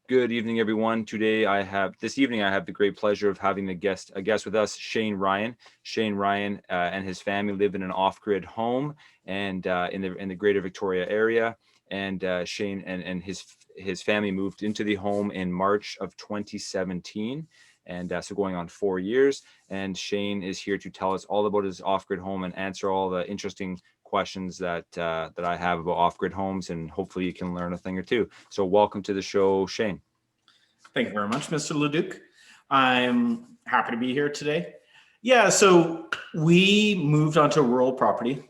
Good evening, everyone. This evening I have the great pleasure of having a guest with us, Shane Ryan. Shane Ryan and his family live in an off-grid home and in the Greater Victoria area. And Shane and his family moved into the home in March of 2017, and so going on 4 years. And Shane is here to tell us all about his off-grid home and answer all the interesting questions that I have about off-grid homes, and hopefully you can learn a thing or two. So welcome to the show, Shane. Thank you very much, Mr. Leduc. I'm happy to be here today. Yeah, so we moved onto a rural property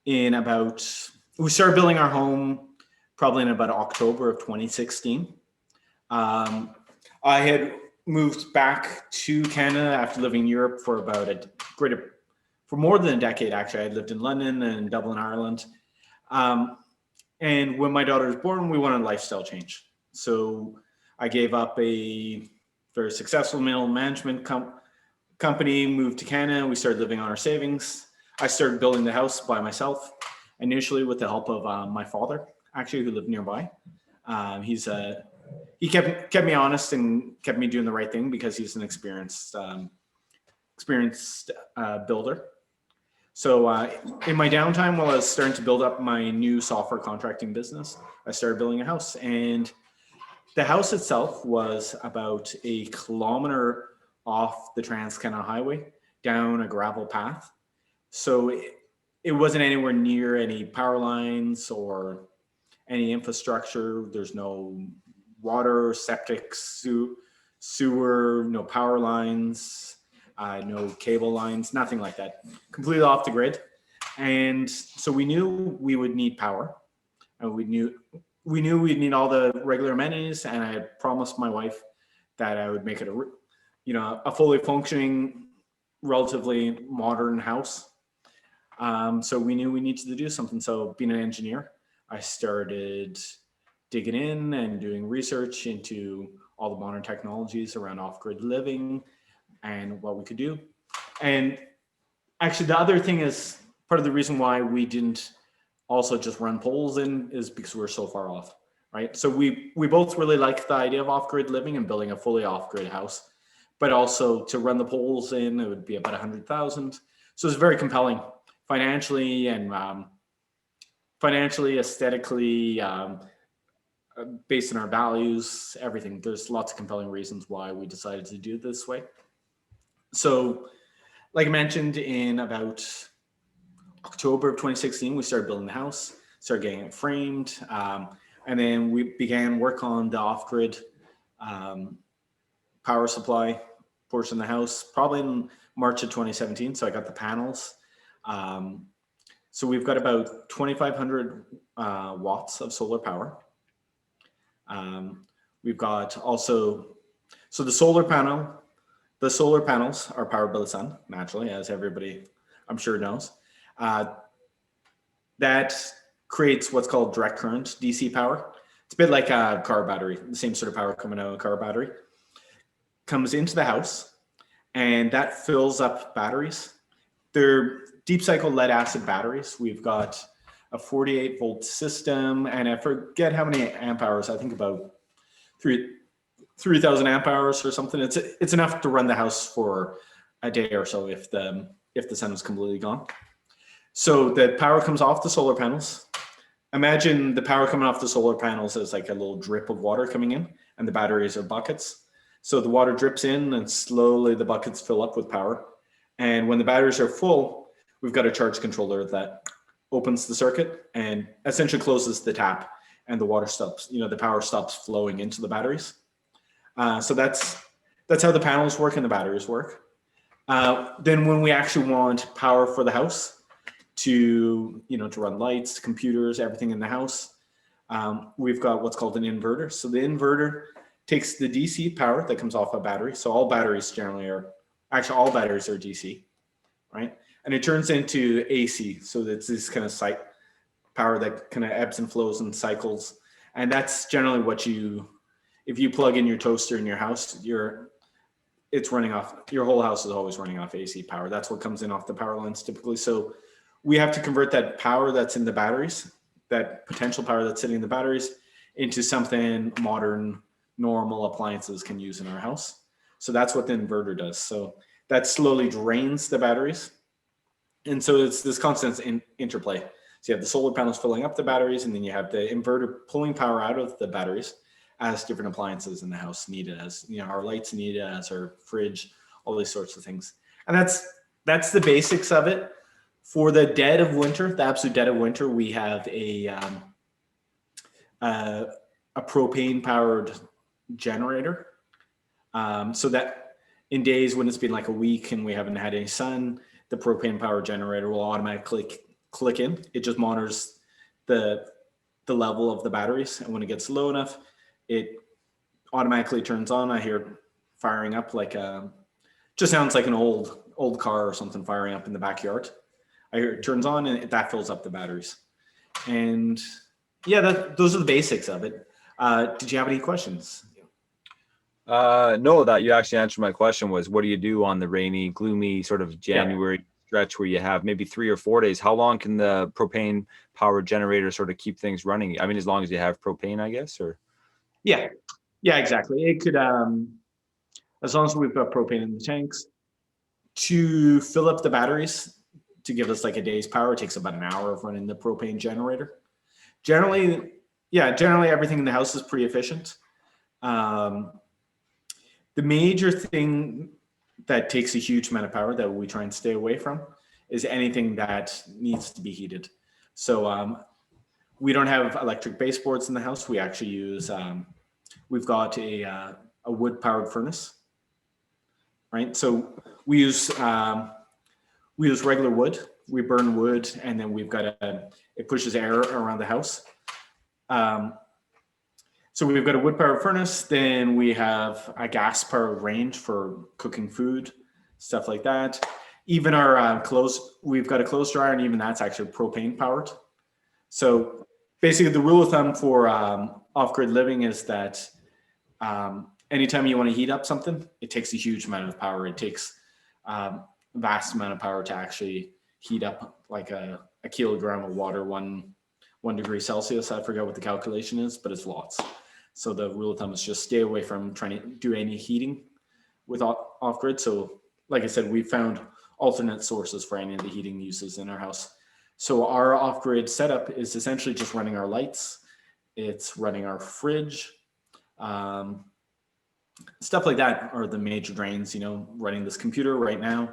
we started building our home probably in about October of 2016. I had moved back to Canada after living in Europe for for more than a decade, actually. I had lived in London and Dublin, Ireland. And when my daughter was born, we wanted a lifestyle change. So I gave up a very successful middle management company, moved to Canada. We started living on our savings. I started building the house by myself, initially with the help of my father, actually, who lived nearby. He kept me honest and kept me doing the right thing because he's an experienced builder. So in my downtime, while I was starting to build up my new software contracting business, I started building a house. And the house itself was about a kilometer off the Trans-Canada Highway down a gravel path. So it wasn't anywhere near any power lines or any infrastructure. There's no water, septic, sewer, no power lines, no cable lines, nothing like that. Completely off the grid. And so we knew we would need power. And we knew we'd need all the regular amenities, and I had promised my wife that I would make it a fully functioning, relatively modern house. So we knew we needed to do something. So being an engineer, I started digging in and doing research into all the modern technologies around off-grid living and what we could do. And actually, the other thing is part of the reason why we didn't also just run poles in is because we're so far off, right? So we both really like the idea of off-grid living and building a fully off-grid house, but also to run the poles in, it would be about 100,000. So it's very compelling financially and aesthetically, based on our values, everything. There's lots of compelling reasons why we decided to do it this way. So like I mentioned, in about October of 2016, we started building the house, started getting it framed, and then we began work on the off-grid power supply portion of the house, probably in March of 2017. So I got the panels. So we've got about 2,500 watts of solar power. We've got also, so the solar panels are powered by the sun, naturally, as everybody I'm sure knows. That creates what's called direct current DC power. It's a bit like a car battery, the same sort of power coming out of a car battery. Comes into the house, and that fills up batteries. They're deep cycle lead acid batteries. We've got a 48 volt system, and I forget how many amp hours, I think about 3,000 amp hours or something. It's enough to run the house for a day or so if the sun is completely gone. So the power comes off the solar panels. Imagine the power coming off the solar panels as like a little drip of water coming in, and the batteries are buckets. So the water drips in, and slowly the buckets fill up with power. And when the batteries are full, we've got a charge controller that opens the circuit and essentially closes the tap, and the water stops, the power stops flowing into the batteries. So that's how the panels work and the batteries work. Then when we actually want power for the house to run lights, computers, everything in the house, we've got what's called an inverter. So the inverter takes the DC power that comes off a battery. So all batteries all batteries are DC, right? And it turns into AC. So it's this kind of power that kind of ebbs and flows and cycles. And that's generally if you plug in your toaster in your house, it's running off, your whole house is always running off AC power. That's what comes in off the power lines typically. So we have to convert that power that's in the batteries, that potential power that's sitting in the batteries, into something modern normal appliances can use in our house. So that's what the inverter does. So that slowly drains the batteries. And so it's this constant interplay. So you have the solar panels filling up the batteries, and then you have the inverter pulling power out of the batteries as different appliances in the house need it, as our lights need it, as our fridge, all these sorts of things. And that's the basics of it. For the dead of winter, the absolute dead of winter, we have a propane powered generator. So that in days when it's been like a week and we haven't had any sun, the propane power generator will automatically click in. It just monitors the level of the batteries, and when it gets low enough, it automatically turns on. I hear it firing up like just sounds like an old car or something firing up in the backyard. I hear it turns on, and that fills up the batteries. And yeah, those are the basics of it. Did you have any questions? No, that you actually answered my question was, what do you do on the rainy, gloomy sort of January stretch where you have maybe 3 or 4 days? How long can the propane powered generator sort of keep things running? I mean, as long as you have propane, I guess, or? Yeah, exactly. It could, as long as we've got propane in the tanks, to fill up the batteries to give us like a day's power, it takes about an hour of running the propane generator. Generally everything in the house is pretty efficient. The major thing that takes a huge amount of power that we try and stay away from is anything that needs to be heated. So we don't have electric baseboards in the house. We actually use, we've got a wood powered furnace, right? So we use regular wood. We burn wood, and then we've got it pushes air around the house. So we've got a wood powered furnace, then we have a gas powered range for cooking food, stuff like that. Even our clothes, we've got a clothes dryer, and even that's actually propane powered. So basically the rule of thumb for off-grid living is that anytime you want to heat up something, it takes a huge amount of power. It takes a vast amount of power to actually heat up like a kilogram of water, one degree Celsius. I forget what the calculation is, but it's lots. So the rule of thumb is just stay away from trying to do any heating with off-grid. So like I said, we found alternate sources for any of the heating uses in our house. So our off-grid setup is essentially just running our lights. It's running our fridge. Stuff like that are the major drains, running this computer right now,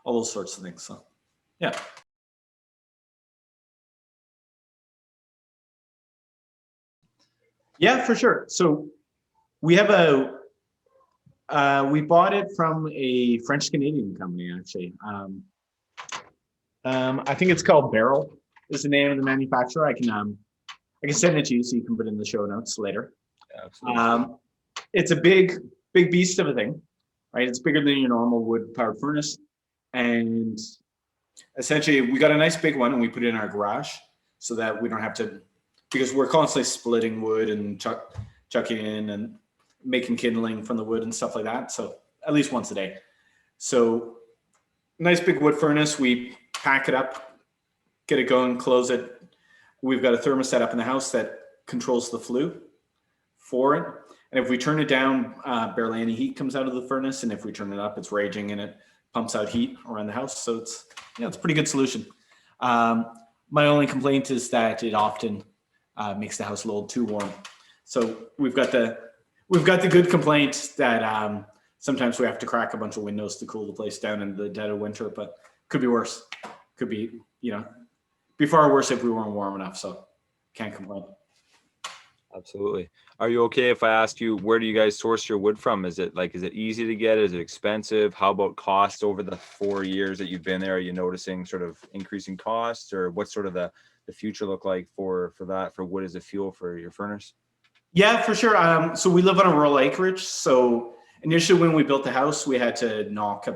all those sorts of things. So yeah. Yeah, for sure. So we have we bought it from a French Canadian company, actually. I think it's called Barrel is the name of the manufacturer. I can send it to you so you can put it in the show notes later. Absolutely. It's a big beast of a thing, right? It's bigger than your normal wood powered furnace. And essentially we got a nice big one and we put it in our garage so that we don't have to, because we're constantly splitting wood and chucking in and making kindling from the wood and stuff like that. So at least once a day. So nice big wood furnace. We pack it up, get it going, close it. We've got a thermostat up in the house that controls the flue for it. And if we turn it down, barely any heat comes out of the furnace. And if we turn it up, it's raging and it pumps out heat around the house. So it's a pretty good solution. My only complaint is that it often makes the house a little too warm. So we've got the good complaint that sometimes we have to crack a bunch of windows to cool the place down in the dead of winter, but could be worse. Could be, be far worse if we weren't warm enough. So can't complain. Absolutely. Are you okay if I ask you, where do you guys source your wood from? Is it easy to get? Is it expensive? How about cost over the 4 years that you've been there? Are you noticing sort of increasing costs, or what's sort of the future look like for wood as a fuel for your furnace? Yeah, for sure. So we live on a rural acreage. So initially when we built the house, we had to knock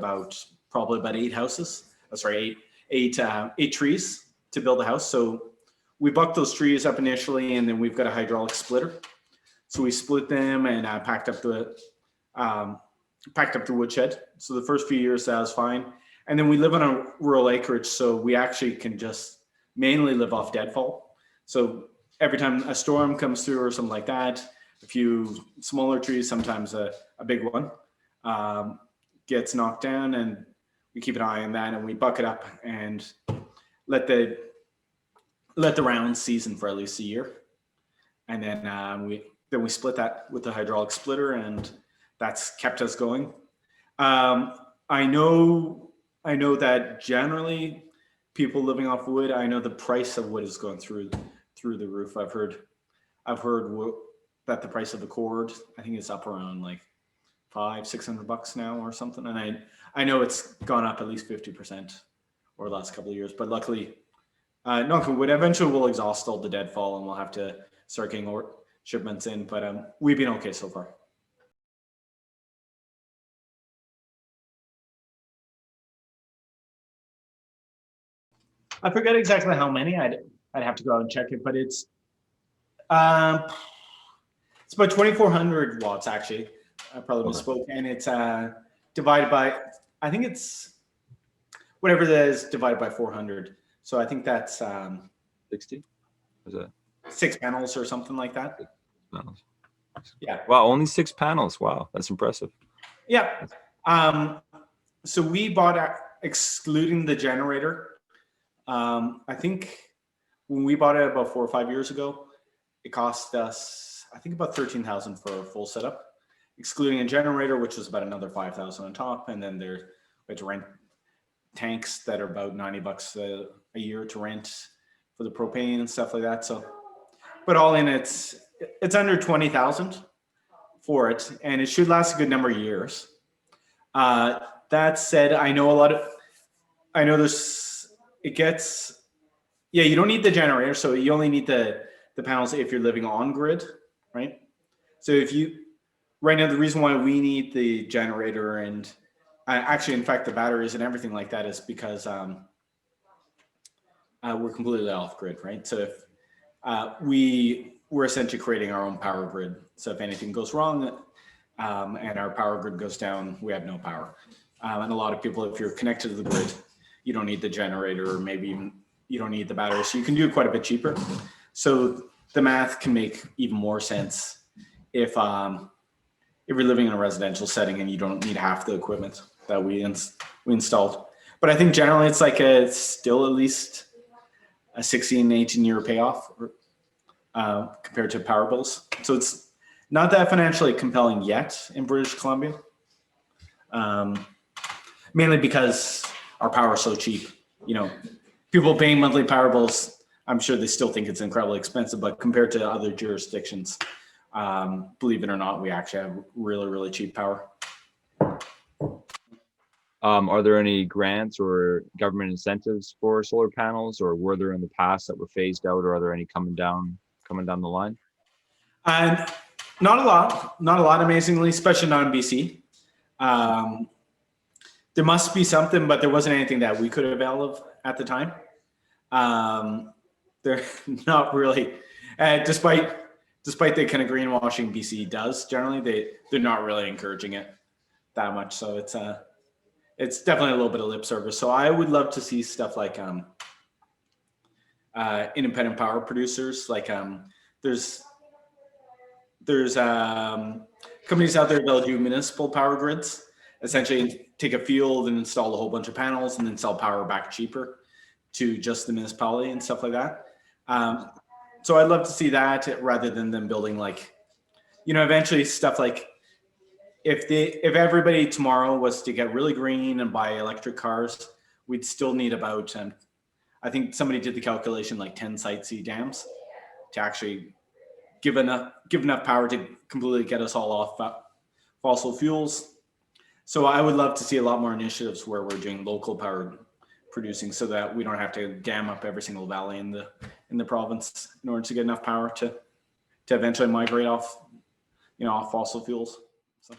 probably about 8 houses. That's right, eight trees to build a house. So we bucked those trees up initially, and then we've got a hydraulic splitter. So we split them and packed up the woodshed. So the first few years that was fine. And then we live on a rural acreage, so we actually can just mainly live off deadfall. So every time a storm comes through or something like that, a few smaller trees, sometimes a big one gets knocked down, and we keep an eye on that, and we buck it up and let the round season for at least a year, and then we split that with the hydraulic splitter, and that's kept us going. I know that generally people living off wood, I know the price of wood is going through the roof. I've heard that the price of the cord, I think, is up around like $500-600 now or something, and I know it's gone up at least 50% over the last couple of years. But luckily, knock on wood, eventually we'll exhaust all the deadfall and we'll have to start getting shipments in. But we've been okay so far. I forget exactly how many. I'd have to go out and check it, but it's about 2,400 watts actually. I probably misspoke, and it's divided by, I think it's whatever that is divided by 400. So I think that's 60. Is that 6 panels or something like that. panels? Yeah. Wow, only 6 panels. Wow, that's impressive. Yeah. So we bought, excluding the generator, I think when we bought it about 4 or 5 years ago, it cost us, I think, about $13,000 for a full setup, excluding a generator, which was about another $5,000 on top. And then we had to rent tanks that are about $90 a year to rent for the propane and stuff like that. So, but all in, it's under 20,000 for it, and it should last a good number of years. That said, I know it gets, yeah, you don't need the generator, so you only need the panels if you're living on grid, right? So right now, the reason why we need the generator and actually, in fact, the batteries and everything like that is because we're completely off grid, right? So if we're essentially creating our own power grid. So if anything goes wrong and our power grid goes down, we have no power. And a lot of people, if you're connected to the grid, you don't need the generator, or maybe even you don't need the battery. So you can do it quite a bit cheaper. So the math can make even more sense if you're living in a residential setting and you don't need half the equipment that we installed. But I think generally it's still at least a 16, 18 year payoff compared to power bills. So it's not that financially compelling yet in British Columbia, mainly because our power is so cheap. You know, people paying monthly power bills, I'm sure they still think it's incredibly expensive, but compared to other jurisdictions, believe it or not, we actually have really, really cheap power. Are there any grants or government incentives for solar panels, or were there in the past that were phased out, or are there any coming down the line? Not a lot, amazingly, especially not in BC. There must be something, but there wasn't anything that we could avail of at the time. They're not really, despite the kind of greenwashing BC does generally, they're not really encouraging it that much. So it's definitely a little bit of lip service. So I would love to see stuff like independent power producers. Like there's companies out there that'll do municipal power grids, essentially take a field and install a whole bunch of panels and then sell power back cheaper to just the municipality and stuff like that. So I'd love to see that rather than them building eventually stuff like if everybody tomorrow was to get really green and buy electric cars, we'd still need about, I think somebody did the calculation, like 10 Site C dams to actually give enough power to completely get us all off fossil fuels. So I would love to see a lot more initiatives where we're doing local power producing so that we don't have to dam up every single valley in the province in order to get enough power to eventually migrate off fossil fuels. So.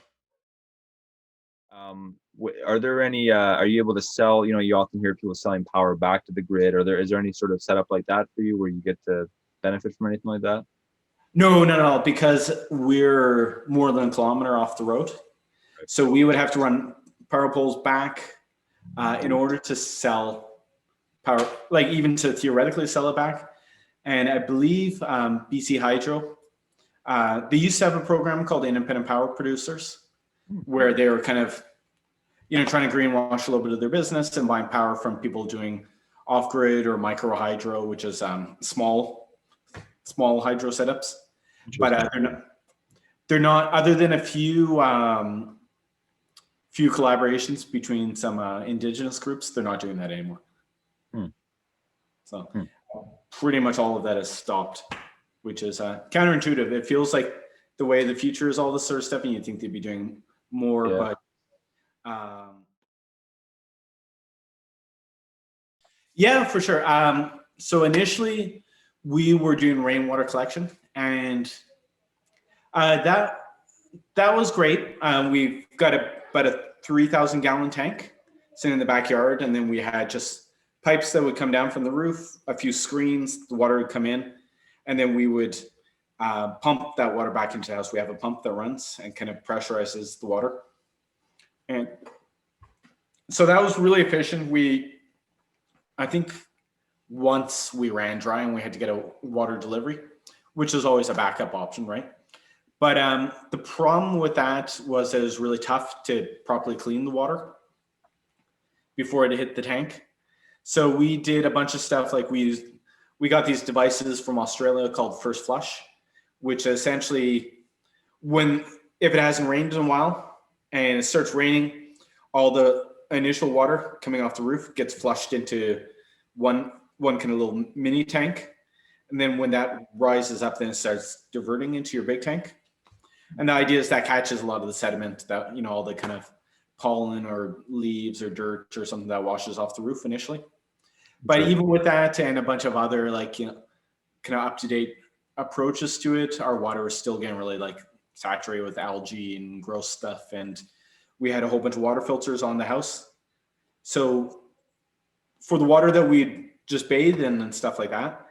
Are there any, are you able to sell, you often hear people selling power back to the grid. Is there any sort of setup like that for you where you get to benefit from anything like that? No, because we're more than a kilometer off the road. So we would have to run power poles back in order to sell power, like even to theoretically sell it back. And I believe BC Hydro They used to have a program called Independent Power Producers, Hmm. where they were kind of, trying to greenwash a little bit of their business and buying power from people doing off-grid or micro hydro, which is small hydro setups. But they're not, other than a few collaborations between some indigenous groups, they're not doing that anymore. Hmm. So Hmm. pretty much all of that has stopped, which is counterintuitive. It feels like the way the future is, all this sort of stuff, and you'd think they'd be doing more, Yeah. but yeah, for sure. So initially we were doing rainwater collection, and that was great. We've got about a 3,000 gallon tank sitting in the backyard, and then we had just pipes that would come down from the roof, a few screens, the water would come in, and then we would pump that water back into the house. We have a pump that runs and kind of pressurizes the water. And so that was really efficient. I think once we ran dry and we had to get a water delivery, which is always a backup option, right? But the problem with that was it was really tough to properly clean the water before it hit the tank. So we did a bunch of stuff, like we got these devices from Australia called First Flush, which essentially, if it hasn't rained in a while and it starts raining, all the initial water coming off the roof gets flushed into one kind of little mini tank. And then when that rises up, then it starts diverting into your big tank. And the idea is that catches a lot of the sediment, that, all the kind of pollen or leaves or dirt or something that washes off the roof initially. But even with that and a bunch of other kind of up-to-date approaches to it, our water was still getting really saturated with algae and gross stuff. And we had a whole bunch of water filters on the house. So for the water that we'd just bathed in and stuff like that,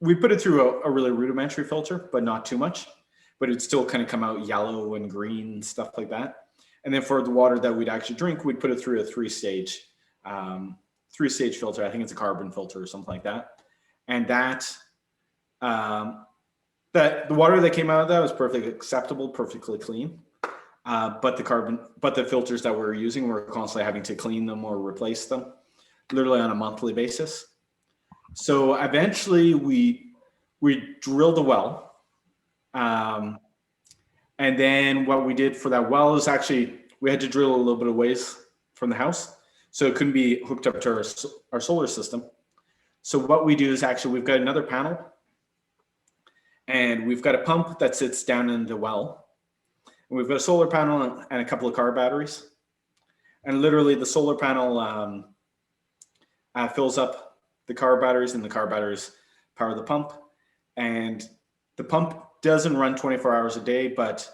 we put it through a really rudimentary filter, but not too much. But it'd still kind of come out yellow and green, stuff like that. And then for the water that we'd actually drink, we'd put it through a three-stage filter. I think it's a carbon filter or something like that. And that the water that came out of that was perfectly acceptable, perfectly clean. But the filters that we were using, were constantly having to clean them or replace them, literally on a monthly basis. So eventually we drilled a well. And then what we did for that well is actually, we had to drill a little bit of ways from the house, so it couldn't be hooked up to our solar system. So what we do is actually, we've got another panel, and we've got a pump that sits down in the well. And we've got a solar panel and a couple of car batteries. And literally the solar panel fills up the car batteries, and the car batteries power the pump. And the pump doesn't run 24 hours a day, but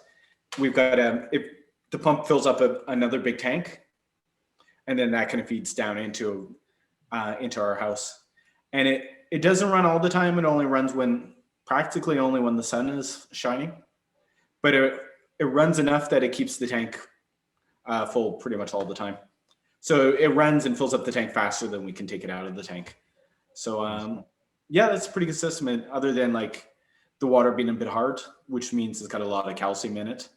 we've got if the pump fills up another big tank, and then that kind of feeds down into our house. And it doesn't run all the time. It only runs practically only when the sun is shining, but it runs enough that it keeps the tank full pretty much all the time. So it runs and fills up the tank faster than we can take it out of the tank. So yeah, that's pretty consistent, other than the water being a bit hard, which means it's got a lot of calcium in it,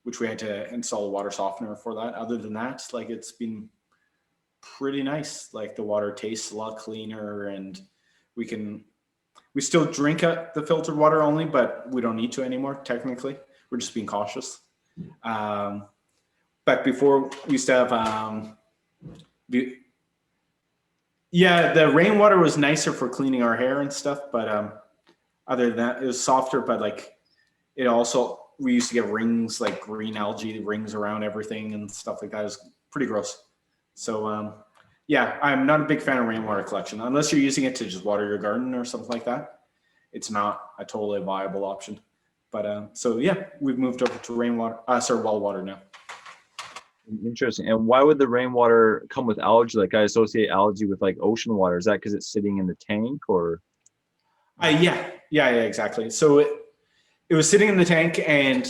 which we had to install a water softener for that. Other than that, it's been pretty nice. The water tastes a lot cleaner, and we still drink the filtered water only, but we don't need to anymore. Technically, we're just being cautious. But before, we used to have, the rainwater was nicer for cleaning our hair and stuff, but other than that, it was softer. But it also, we used to get rings, green algae rings around everything and stuff like that. It was pretty gross. So yeah, I'm not a big fan of rainwater collection, unless you're using it to just water your garden or something like that. It's not a totally viable option. But so yeah, we've moved over to well water now. Interesting. And why would the rainwater come with algae? I associate algae with ocean water. Is that because it's sitting in the tank, or? Yeah, exactly. So it was sitting in the tank, and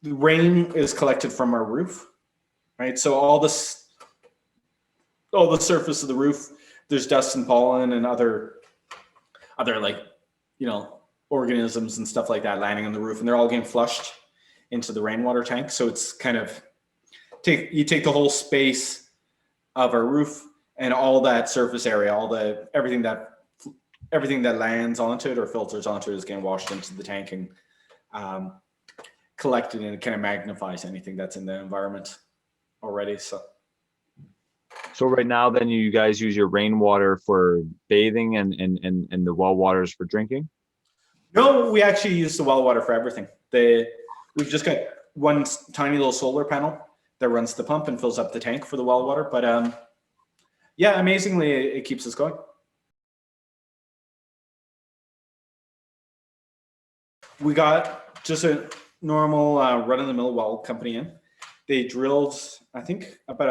the rain is collected from our roof, right? So all the surface of the roof, there's dust and pollen and other organisms and stuff like that landing on the roof, and they're all getting flushed into the rainwater tank. So it's kind of you take the whole space of our roof and all that surface area, everything that lands onto it or filters onto it is getting washed into the tank and collected, and it kind of magnifies anything that's in the environment already. So right now, then you guys use your rainwater for bathing and the well waters for drinking? No, we actually use the well water for everything. We've just got one tiny little solar panel that runs the pump and fills up the tank for the well water. But yeah, amazingly, it keeps us going. We got just a normal run-of-the-mill well company in. They drilled, I think, about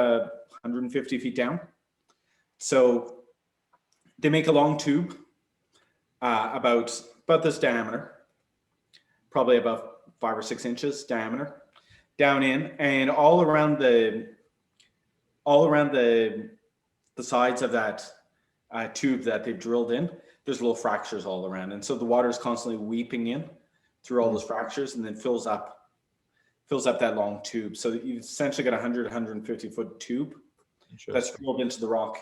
150 feet down. So they make a long tube about this diameter, probably about 5 or 6 inches diameter, down in, and all around the sides of that tube that they've drilled in, there's little fractures all around, and so the water is constantly weeping in through all those fractures, and then fills up that long tube. So you've essentially got 150 foot tube that's drilled into the rock.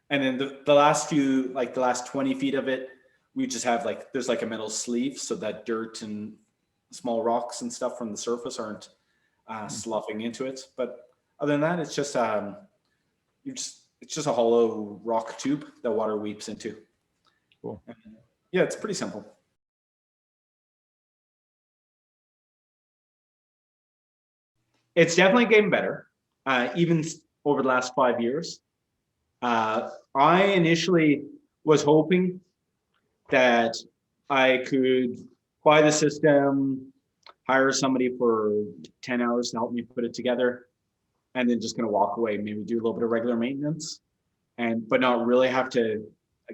And then the last 20 feet of it, we just have there's a metal sleeve so that dirt and small rocks and stuff from the surface aren't sloughing into it. But other than that, it's just it's just a hollow rock tube that water weeps into. Cool. Yeah, it's pretty simple. It's definitely getting better, even over the last 5 years. I initially was hoping that I could buy the system, hire somebody for 10 hours to help me put it together, and then just kind of walk away, maybe do a little bit of regular maintenance, but not really have to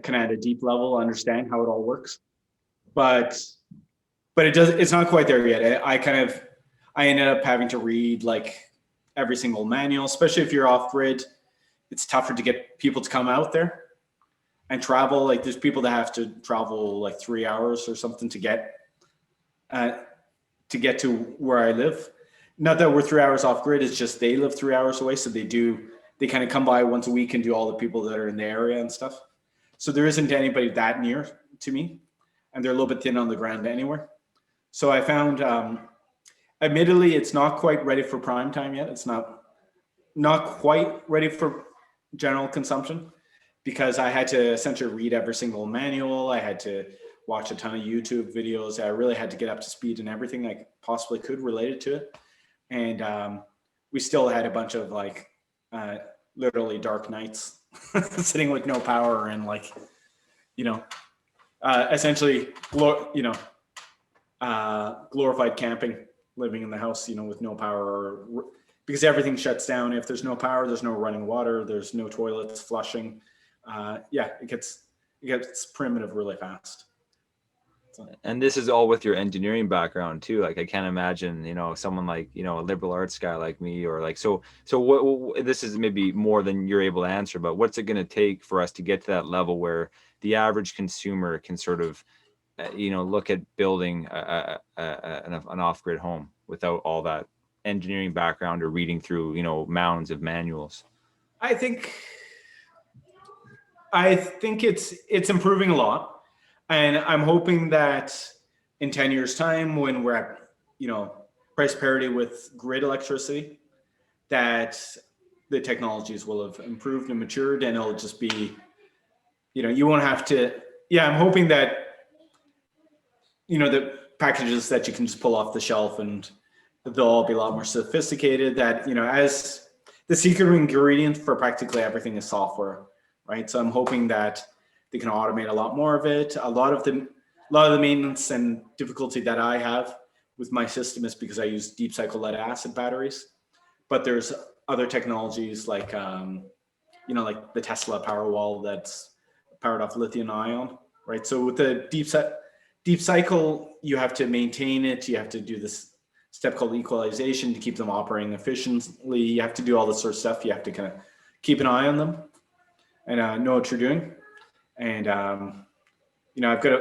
kind of at a deep level understand how it all works. But it's not quite there yet. I ended up having to read every single manual, especially if you're off grid. It's tougher to get people to come out there and travel. There's people that have to travel 3 hours or something to get to where I live. Not that we're 3 hours off grid, it's just they live 3 hours away. So they kind of come by once a week and do all the people that are in the area and stuff. So there isn't anybody that near to me, and they're a little bit thin on the ground anywhere. So I found, admittedly, it's not quite ready for prime time yet. It's not quite ready for general consumption, because I had to essentially read every single manual. I had to watch a ton of YouTube videos. I really had to get up to speed in everything I possibly could related to it. And we still had a bunch of literally dark nights sitting with no power and essentially, glorified camping, living in the house, with no power, because everything shuts down. If there's no power, there's no running water, there's no toilets flushing. It gets primitive really fast. And this is all with your engineering background too. I can't imagine, someone a liberal arts guy like me, or so what, this is maybe more than you're able to answer, but what's it going to take for us to get to that level where the average consumer can sort of, look at building an off-grid home without all that engineering background or reading through, mounds of manuals? I think it's improving a lot. And I'm hoping that in 10 years time, when we're at, price parity with grid electricity, that the technologies will have improved and matured, and it'll just be, you won't have to, I'm hoping that, the packages that you can just pull off the shelf, and they'll all be a lot more sophisticated, that, as the secret ingredient for practically everything is software, right? So I'm hoping that they can automate a lot more of it. A lot of the maintenance and difficulty that I have with my system is because I use deep cycle lead acid batteries, but there's other technologies like the Tesla Powerwall that's powered off lithium ion, right? So with the deep cycle, you have to maintain it. You have to do this step called equalization to keep them operating efficiently. You have to do all this sort of stuff. You have to kind of keep an eye on them and know what you're doing. And, I've got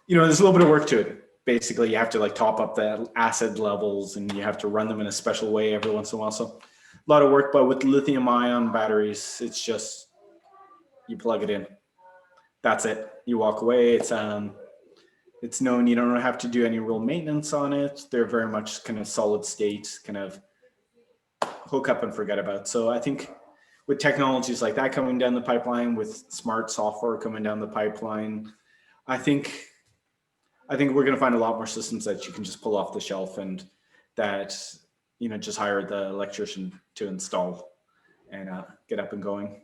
there's a little bit of work to it. Basically, you have to like top up the acid levels and you have to run them in a special way every once in a while. So a lot of work, but with lithium ion batteries, it's just, you plug it in. That's it. You walk away. It's known, you don't have to do any real maintenance on it. They're very much kind of solid state, kind of hook up and forget about. So I think with technologies like that coming down the pipeline, with smart software coming down the pipeline, I think we're going to find a lot more systems that you can just pull off the shelf and that, just hire the electrician to install and get up and going.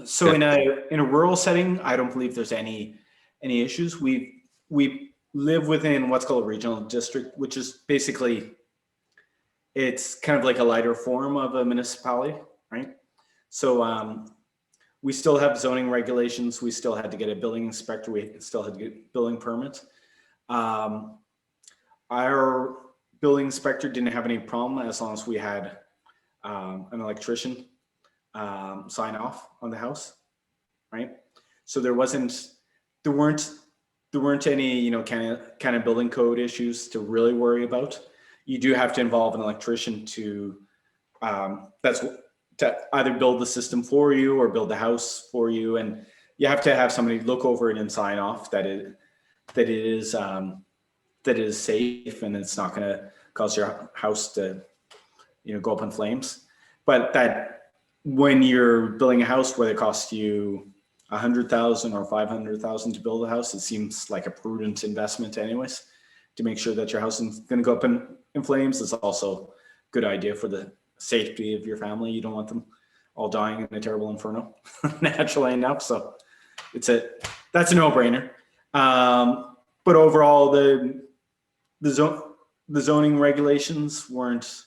So in a rural setting, I don't believe there's any issues. We live within what's called a regional district, which is basically, it's kind of like a lighter form of a municipality, right? So we still have zoning regulations. We still had to get a building inspector. We still had to get building permits. Our building inspector didn't have any problem as long as we had an electrician sign off on the house, right? So there weren't any, kind of building code issues to really worry about. You do have to involve an electrician to either build the system for you or build the house for you, and you have to have somebody look over it and sign off that it is safe and it's not going to cause your house to go up in flames. But that when you're building a house, whether it costs you $100,000 or $500,000 to build a house, it seems like a prudent investment anyways, to make sure that your house isn't going to go up in flames. It's also a good idea for the safety of your family. You don't want them all dying in a terrible inferno, naturally enough. So that's a no-brainer. But overall, the zoning regulations weren't,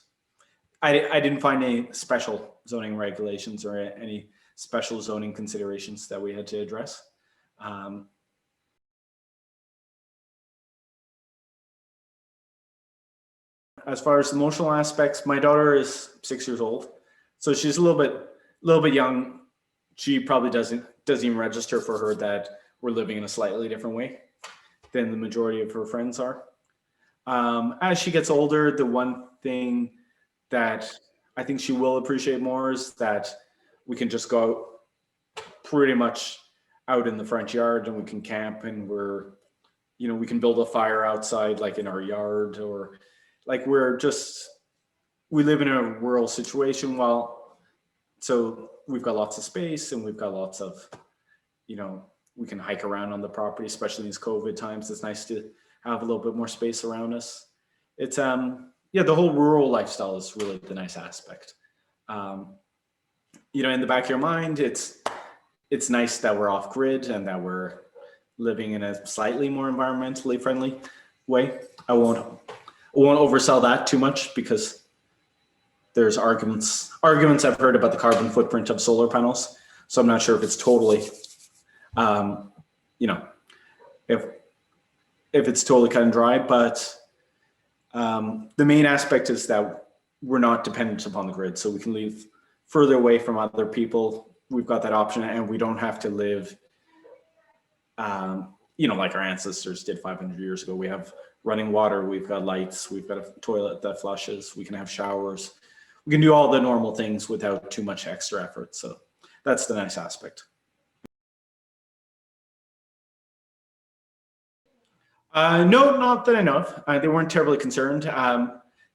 I didn't find any special zoning regulations or any special zoning considerations that we had to address. As far as emotional aspects, my daughter is 6 years old, so she's a little bit young. She probably doesn't even register for her that we're living in a slightly different way than the majority of her friends are. As she gets older, the one thing that I think she will appreciate more is that we can just go pretty much out in the front yard and we can camp, and we can build a fire outside, like in our yard, or like we live in a rural situation. So we've got lots of space and we've got lots of, we can hike around on the property, especially in these COVID times. It's nice to have a little bit more space around us. It's, the whole rural lifestyle is really the nice aspect. In the back of your mind, it's nice that we're off grid and that we're living in a slightly more environmentally friendly way. I won't oversell that too much because there's arguments I've heard about the carbon footprint of solar panels. So I'm not sure if it's totally, if it's totally cut and dry, but the main aspect is that we're not dependent upon the grid, so we can live further away from other people. We've got that option, and we don't have to live, like our ancestors did 500 years ago. We have running water, we've got lights, we've got a toilet that flushes, we can have showers. We can do all the normal things without too much extra effort. So that's the nice aspect. No, not that I know of. They weren't terribly concerned.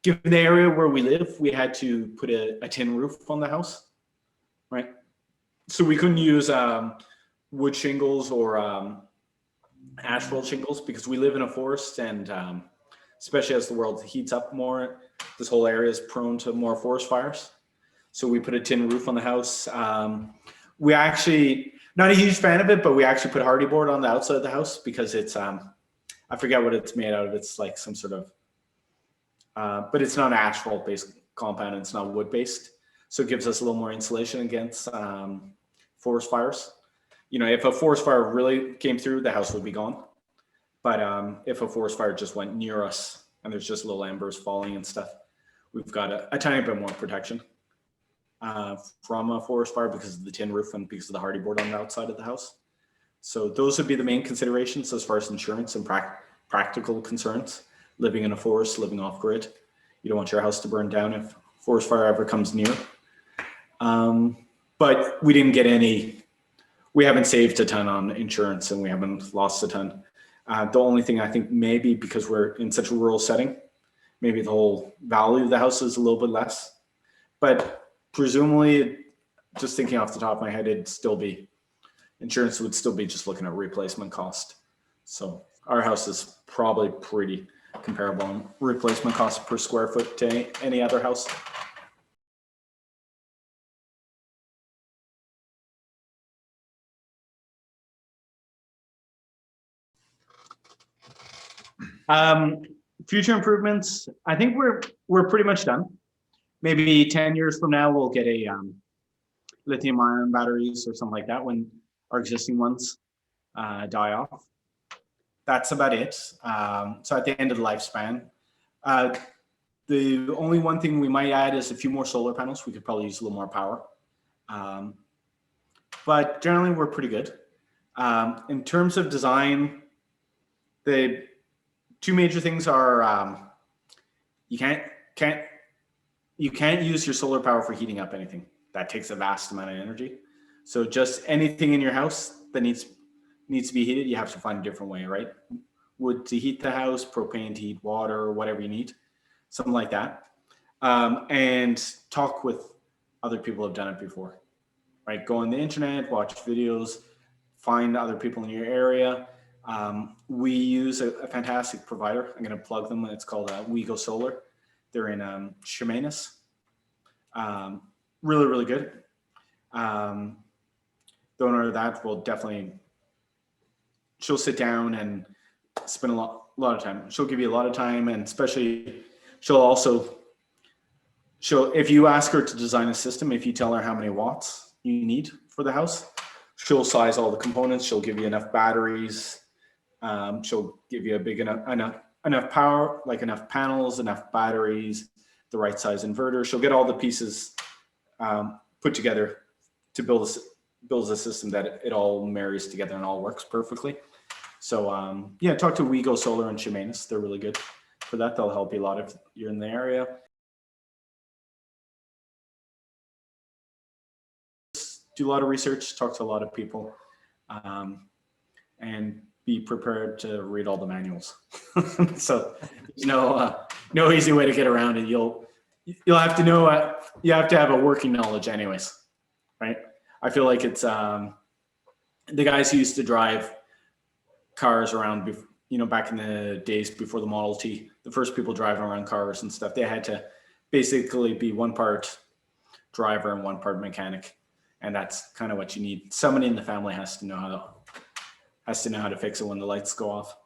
Given the area where we live, we had to put a tin roof on the house, right? So we couldn't use wood shingles or asphalt shingles because we live in a forest, and especially as the world heats up more, this whole area is prone to more forest fires. So we put a tin roof on the house. We actually, not a huge fan of it, but we actually put hardy board on the outside of the house because it's, I forget what it's made out of. It's like some sort of, but it's not asphalt based compound. It's not wood based. So it gives us a little more insulation against forest fires. If a forest fire really came through, the house would be gone. But if a forest fire just went near us and there's just little embers falling and stuff, we've got a tiny bit more protection. from a forest fire because of the tin roof and because of the hardy board on the outside of the house. So those would be the main considerations as far as insurance and practical concerns. Living in a forest, living off grid. You don't want your house to burn down if forest fire ever comes near. But we didn't get any, we haven't saved a ton on insurance and we haven't lost a ton. The only thing I think maybe because we're in such a rural setting, maybe the whole value of the house is a little bit less. But presumably, just thinking off the top of my head, it'd still be, insurance would still be just looking at replacement cost. So our house is probably pretty comparable in replacement cost per square foot to any other house. Future improvements, I think we're pretty much done. Maybe 10 years from now, we'll get a lithium ion batteries or something like that when our existing ones die off. That's about it. So at the end of the lifespan, the only one thing we might add is a few more solar panels. We could probably use a little more power. But generally we're pretty good. In terms of design, the two major things are you can't use your solar power for heating up anything. That takes a vast amount of energy. So just anything in your house that needs to be heated, you have to find a different way, right? Wood to heat the house, propane to heat water, whatever you need, something like that. And talk with other people who have done it before, right? Go on the internet, watch videos, find other people in your area. We use a fantastic provider. I'm going to plug them. It's called WeGo Solar. They're in Chemainus. Really, really good. The owner of that will definitely, she'll sit down and spend a lot of time. She'll give you a lot of time, and especially if you ask her to design a system, if you tell her how many watts you need for the house, she'll size all the components. She'll give you enough batteries. She'll give you a big enough power, like enough panels, enough batteries, the right size inverter. She'll get all the pieces put together to build a system that it all marries together and all works perfectly. So yeah, talk to WeGo Solar and Chemainus. They're really good for that. They'll help you a lot if you're in the area. Do a lot of research, talk to a lot of people, and be prepared to read all the manuals. So no easy way to get around it. You'll have to know, you have to have a working knowledge anyways, right? I feel like it's the guys who used to drive cars around, back in the days before the Model T, the first people driving around cars and stuff, they had to basically be one part driver and one part mechanic. And that's kind of what you need. Somebody in the family has to know how to fix it when the lights go off.